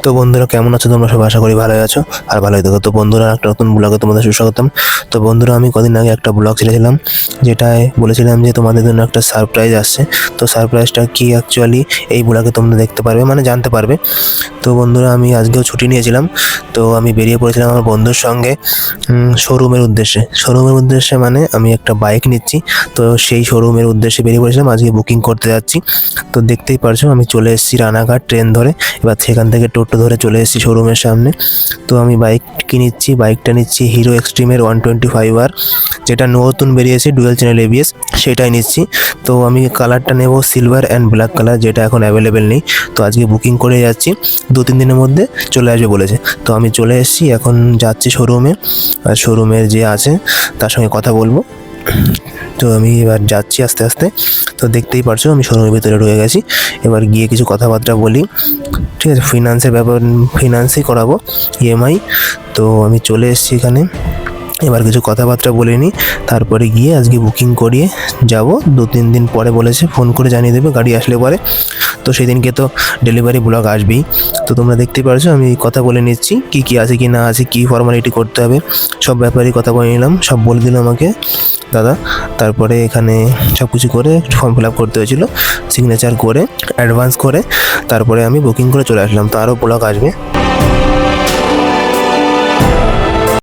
তো বন্ধুরা কেমন আছো তোমরা? সবাই আশা করি ভালোই আছো আর ভালোই থাকো। তো বন্ধুরা একটা নতুন ব্লগে তোমাদের সুস্বাগতম। তো বন্ধুরা আমি কদিন আগে একটা ব্লগ ছেড়েছিলাম যেটায় বলেছিলাম যে তোমাদের জন্য একটা সারপ্রাইজ আসছে। তো সারপ্রাইজটা কি অ্যাকচুয়ালি এই ব্লগে তোমরা দেখতে পারবে, মানে জানতে পারবে। তো বন্ধুরা আমি আজকেও ছুটি নিয়েছিলাম, তো আমি বেরিয়ে পড়েছিলাম আমার বন্ধুর সঙ্গে শোরুমের উদ্দেশ্যে মানে আমি একটা বাইক নিচ্ছি। তো সেই শোরুমের উদ্দেশ্যে বেরিয়ে পড়েছিলাম, আজকে বুকিং করতে যাচ্ছি। তো দেখতেই পারছো আমি চলে এসেছি রানাঘাট ট্রেন ধরে। এবার সেখান থেকে টোটো ধরে চলে এসেছি শোরুমের সামনে। তো আমি বাইকটা নিচ্ছি হিরো এক্সট্রিমের 125R, যেটা নতুন বেরিয়েছে ডুয়েল চ্যানেল এবিএস, সেটাই নিচ্ছি। তো আমি কালারটা নেব সিলভার অ্যান্ড ব্ল্যাক কালার, যেটা এখন অ্যাভেলেবেল নেই। তো আজকে বুকিং করে যাচ্ছি, 2-3 দিনের মধ্যে চলে আসবে বলেছে। তো আমি চলে এসেছি, এখন যাচ্ছি শোরুমে, আর শোরুমের যে আছে তার সঙ্গে কথা বলবো। তো আমি এবার যাচ্ছি আস্তে আস্তে। তো দেখতেই পারছো আমি শোরুমের ভিতরে ঢুকে গেছি। এবার গিয়ে কিছু কথাবার্তা বলি, ঠিক আছে? ফিনান্সই করাবো, ইএমআই। তো আমি চলে এসেছি এখানে, এবার কিছু কথাবার্তা বলে নিই, তারপরে গিয়ে আজকে বুকিং করিয়ে যাব। 2-3 দিন পরে বলেছে, ফোন করে জানিয়ে দেবে গাড়ি আসলে পরে। তো সেদিনকে তো ডেলিভারি ব্লগ আসবেই। তো তোমরা দেখতেই পারছো আমি কথা বলে নিচ্ছি, কি আছে কি না আছে, কি ফর্মালিটি করতে হবে, সব ব্যাপারেই কথা বলে নিলাম, সব বলে দিল আমাকে দাদা। তারপরে এখানে সব কিছু করে ফর্ম ফিল আপ করতে হয়েছিল, সিগনেচার করে অ্যাডভান্স করে তারপরে আমি বুকিং করে চলে আসলাম। তো আরও ব্লগ আসবে।